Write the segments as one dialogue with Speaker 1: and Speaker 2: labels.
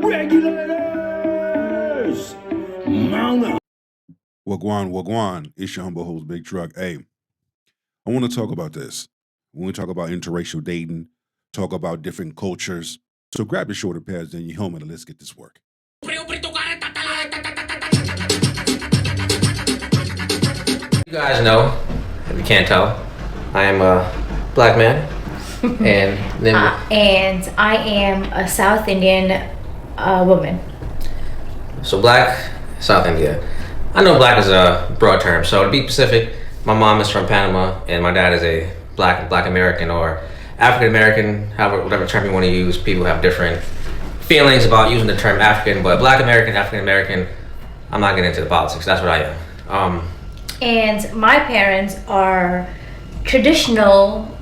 Speaker 1: Regulators! Mount up.
Speaker 2: Wagwan, wagwan. It's your humble host, Big Truck. Hey, I want to talk about this. We want to talk about interracial dating, talk about different cultures. So grab your shoulder pads and your helmet and let's get this work.
Speaker 3: You guys know, if you can't tell, I am a black man. And then
Speaker 4: and I am a South Indian woman.
Speaker 3: So black, South India. I know black is a broad term, so to be specific, my mom is from Panama and my dad is a black American or African American, however, whatever term you want to use. People have different feelings about using the term African, but black American, African American, I'm not getting into the politics. That's what I am.
Speaker 4: And my parents are traditional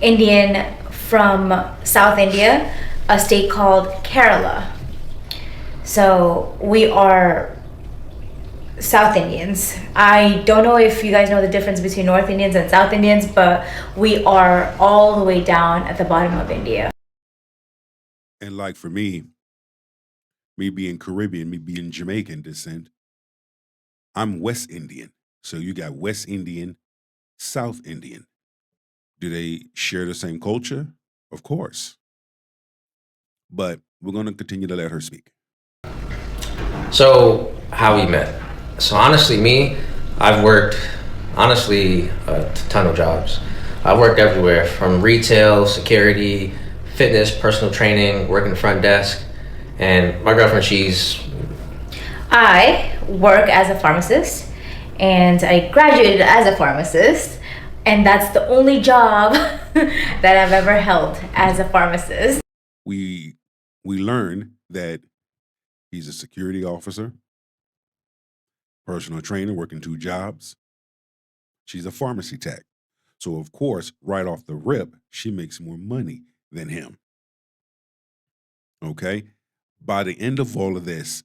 Speaker 4: Indian from South India, a state called Kerala. So we are South Indians. I don't know if you guys know the difference between North Indians and South Indians, but we are all the way down at the bottom of India.
Speaker 2: And like for me being Caribbean, me being Jamaican descent, I'm West Indian. So you got West Indian, South Indian. Do they share the same culture? Of course. But we're going to continue to let her speak.
Speaker 3: So how we met. So honestly, I've worked, a ton of jobs. I've worked everywhere from retail, security, fitness, personal training, working the front desk. And my girlfriend,
Speaker 4: I work as a pharmacist and I graduated as a pharmacist. And that's the only job that I've ever held as a pharmacist.
Speaker 2: We learn that he's a security officer, personal trainer, working 2 jobs. She's a pharmacy tech. So of course, right off the rip, she makes more money than him. Okay? By the end of all of this,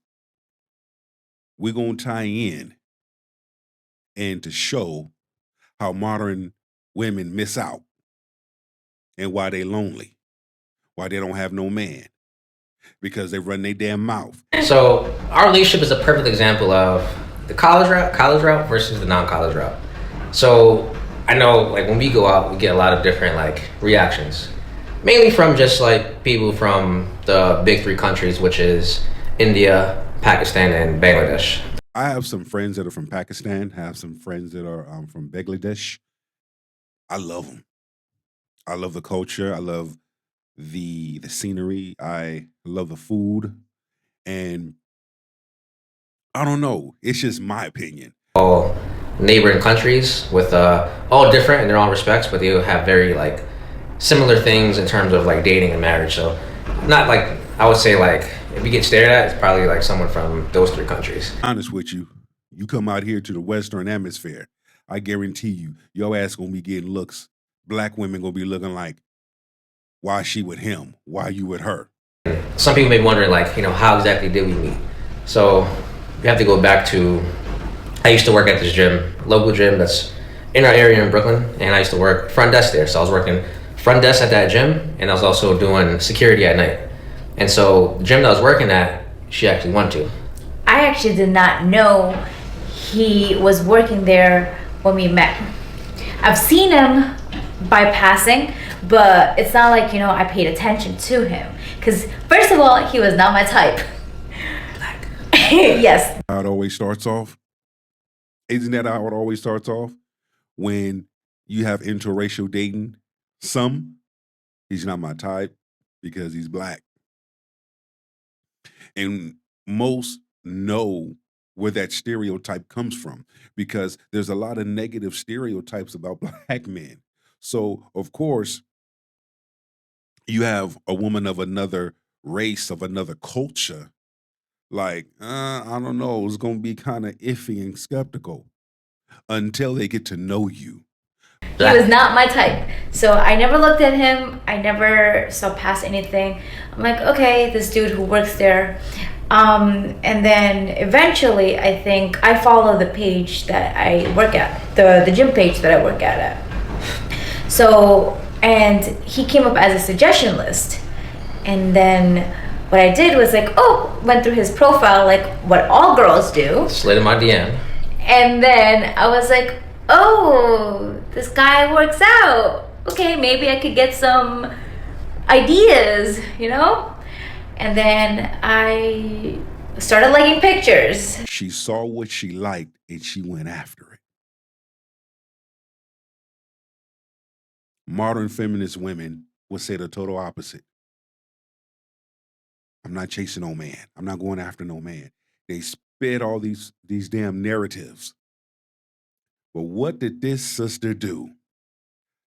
Speaker 2: we're going to tie in and to show how modern women miss out and why they lonely, why they don't have no man, because they run their damn mouth.
Speaker 3: So our relationship is a perfect example of the college route versus the non-college route. So I know like when we go out, we get a lot of different like reactions, mainly from just like people from the big 3 countries, which is India, Pakistan, and Bangladesh.
Speaker 2: I have some friends that are from Pakistan, have some friends that are from Bangladesh. I love them. I love the culture. I love the scenery. I love the food. And I don't know. It's just my opinion.
Speaker 3: All neighboring countries with all different in their own respects, but they have very like similar things in terms of like dating and marriage. So not like, I would say like, if you get stared at, it's probably like someone from those 3 countries.
Speaker 2: Honest with you, you come out here to the Western Hemisphere, I guarantee you, your ass gonna be getting looks. Black women gonna be looking like, why she with him? Why you with her?
Speaker 3: Some people may be wondering like, how exactly did we meet? So we have to go back to, I used to work at this gym, local gym that's in our area in Brooklyn, and I used to work front desk there. So I was working front desk at that gym, and I was also doing security at night. And so the gym that I was working at, she actually went to.
Speaker 4: I actually did not know he was working there when we met. I've seen him by passing, but it's not like, I paid attention to him. Because first of all, he was not my type.
Speaker 3: Black.
Speaker 4: Yes.
Speaker 2: How it always starts off? Isn't that how it always starts off? When you have interracial dating, he's not my type because he's black. And most know where that stereotype comes from because there's a lot of negative stereotypes about black men. So, of course, you have a woman of another race, of another culture, like, I don't know, it's going to be kind of iffy and skeptical until they get to know you.
Speaker 4: He was not my type. So I never looked at him. I never saw past anything. I'm like, okay, this dude who works there. And then eventually, I think I follow the page that I work at, the gym page that I work at. So, and he came up as a suggestion list. And then what I did was like, went through his profile like what all girls do.
Speaker 3: Slid in my DM.
Speaker 4: And then I was like, oh, this guy works out. Okay, maybe I could get some ideas, you know? And then I started liking pictures.
Speaker 2: She saw what she liked and she went after it. Modern feminist women would say the total opposite. I'm not chasing no man. I'm not going after no man. They spit all these damn narratives. But what did this sister do?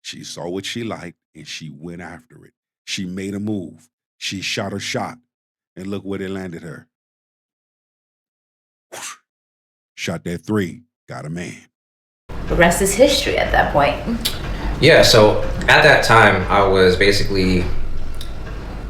Speaker 2: She saw what she liked and she went after it. She made a move. She shot her shot. And look where it landed her. Whoosh. Shot that 3. Got a man.
Speaker 4: The rest is history at that point.
Speaker 3: Yeah, so at that time, I was basically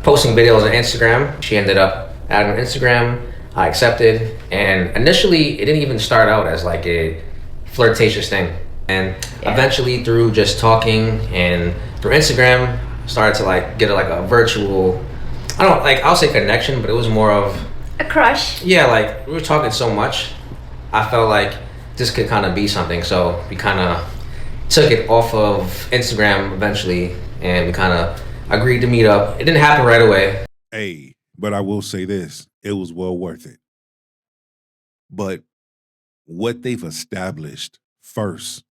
Speaker 3: posting videos on Instagram. She ended up adding on Instagram. I accepted. And initially, it didn't even start out as like a flirtatious thing. And eventually, through just talking and through Instagram, started to like get a virtual, I'll say connection, but it was more of
Speaker 4: a crush.
Speaker 3: Yeah, like we were talking so much, I felt like this could kind of be something. So we kind of took it off of Instagram eventually, and we kind of agreed to meet up. It didn't happen right away.
Speaker 2: Hey, but I will say this, it was well worth it. But what they've established first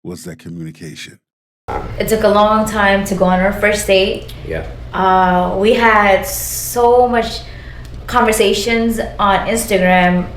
Speaker 2: was that communication.
Speaker 4: It took a long time to go on our first date.
Speaker 3: Yeah.
Speaker 4: We had so much conversations on Instagram.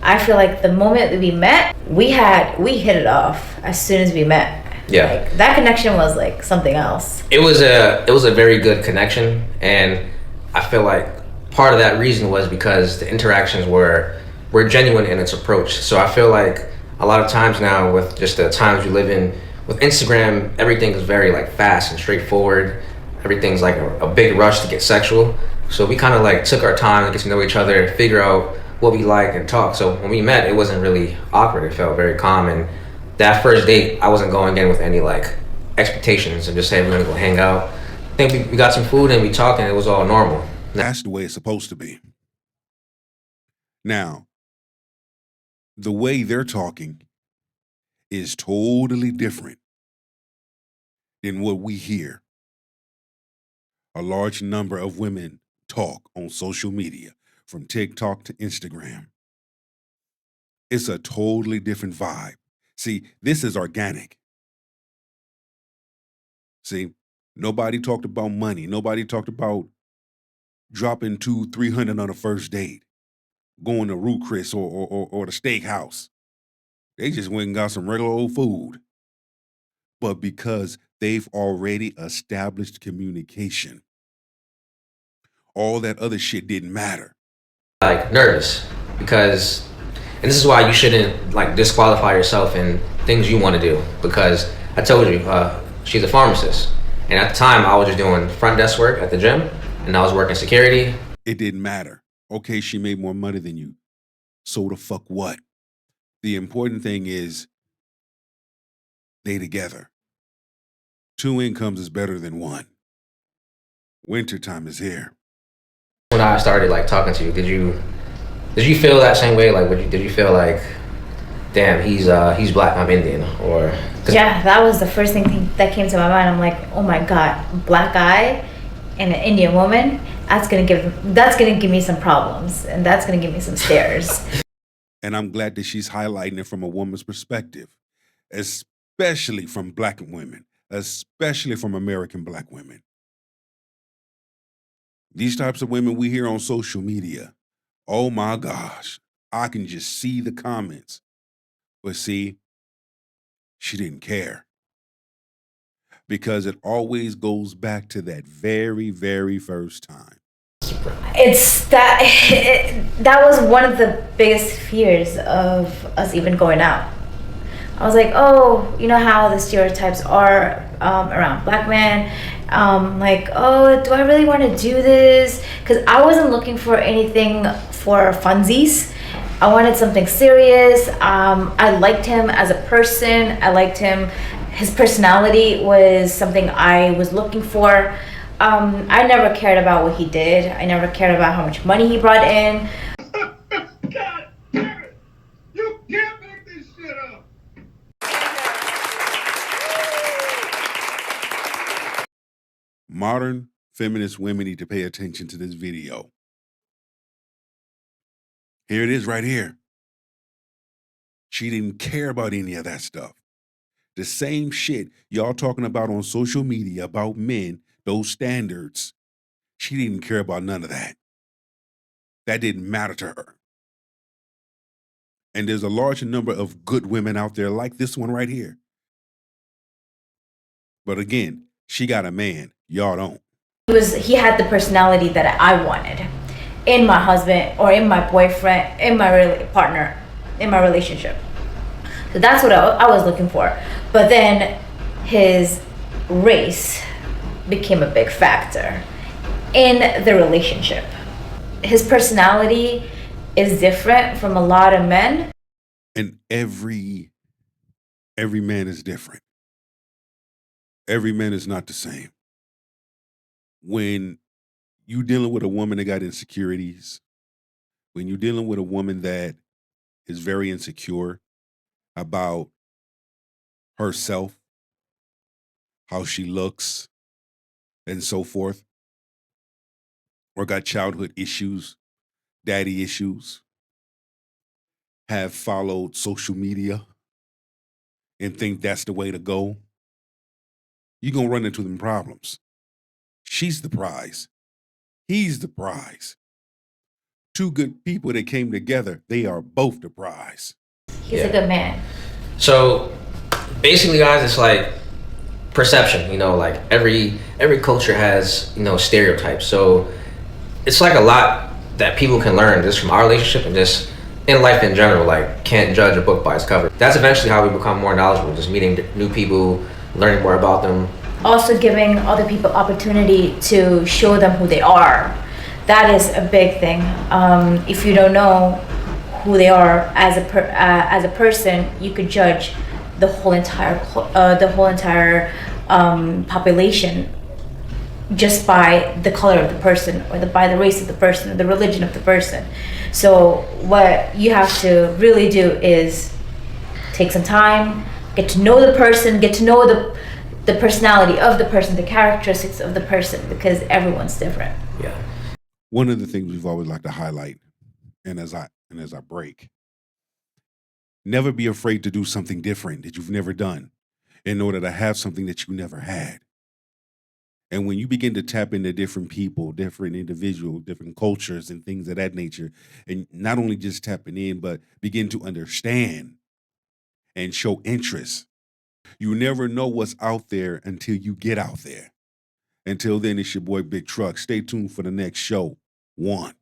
Speaker 4: I feel like the moment we met, we hit it off as soon as we met.
Speaker 3: Yeah.
Speaker 4: Like, that connection was like something else.
Speaker 3: It was a very good connection, and I feel like part of that reason was because the interactions were genuine in its approach. So I feel like a lot of times now, with just the times we live in, with Instagram, everything is very like fast and straightforward. Everything's like a big rush to get sexual. So we kind of like took our time to get to know each other, figure out what we like and talk. So when we met, it wasn't really awkward. It felt very calm. And that first date, I wasn't going in with any like expectations and just saying we're gonna go hang out. I think we got some food and we talked and it was all normal.
Speaker 2: That's the way it's supposed to be. Now, the way they're talking is totally different than what we hear. A large number of women talk on social media, from TikTok to Instagram. It's a totally different vibe. See, this is organic. See, nobody talked about money. Nobody talked about dropping $200-300 on a first date, going to Ruth Chris or the steakhouse. They just went and got some regular old food. But because they've already established communication, all that other shit didn't matter.
Speaker 3: Like nervous because, and this is why you shouldn't like disqualify yourself in things you want to do, because I told you, she's a pharmacist. And at the time I was just doing front desk work at the gym and I was working security.
Speaker 2: It didn't matter. Okay, she made more money than you. So the fuck what? The important thing is they together. 2 incomes is better than 1. Wintertime is here.
Speaker 3: When I started like talking to you, did you feel that same way? Like, did you feel like, damn, he's black, I'm Indian, or?
Speaker 4: Yeah, that was the first thing that came to my mind. I'm like, oh my god, black guy and an Indian woman. That's gonna give me some problems, and that's gonna give me some stares.
Speaker 2: And I'm glad that she's highlighting it from a woman's perspective, especially from black women, especially from American black women. These types of women we hear on social media, oh my gosh, I can just see the comments. But see, she didn't care. Because it always goes back to that very, very first time.
Speaker 4: It's that was one of the biggest fears of us even going out. I was like, oh, you know how the stereotypes are around black men. Like, oh, do I really want to do this? Because I wasn't looking for anything for funsies. I wanted something serious. I liked him as a person. I liked him. His personality was something I was looking for. I never cared about what he did. I never cared about how much money he brought in.
Speaker 1: God damn it! You can't make this shit up!
Speaker 2: Modern feminist women need to pay attention to this video. Here it is right here. She didn't care about any of that stuff. The same shit y'all talking about on social media about men, those standards. She didn't care about none of that. That didn't matter to her. And there's a large number of good women out there like this one right here. But again, she got a man. Y'all don't.
Speaker 4: He had the personality that I wanted in my husband or in my boyfriend, in my partner, in my relationship. So that's what I was looking for. But then his race became a big factor in the relationship. His personality is different from a lot of men.
Speaker 2: And every man is different. Every man is not the same. When you dealing with a woman that got insecurities, when you're dealing with a woman that is very insecure about herself, how she looks, and so forth, or got childhood issues, daddy issues, have followed social media and think that's the way to go, you're going to run into them problems. She's the prize. He's the prize. Two good people that came together, they are both the prize.
Speaker 4: He's a good man.
Speaker 3: So basically, guys, it's like perception. You know, like every culture has, you know, stereotypes. So it's like a lot that people can learn just from our relationship and just in life in general. Like, can't judge a book by its cover. That's eventually how we become more knowledgeable, just meeting new people, learning more about them.
Speaker 4: Also giving other people opportunity to show them who they are. That is a big thing. If you don't know who they are as a person, you could judge the whole entire population just by the color of the person, or by the race of the person, or the religion of the person. So what you have to really do is take some time, get to know the person, get to know the personality of the person, the characteristics of the person, because everyone's different.
Speaker 3: Yeah.
Speaker 2: One of the things we've always liked to highlight, and as I break, never be afraid to do something different that you've never done in order to have something that you never had. And when you begin to tap into different people, different individuals, different cultures and things of that nature, and not only just tapping in, but begin to understand and show interest, you never know what's out there until you get out there. Until then, it's your boy Big Truck. Stay tuned for the next show. One.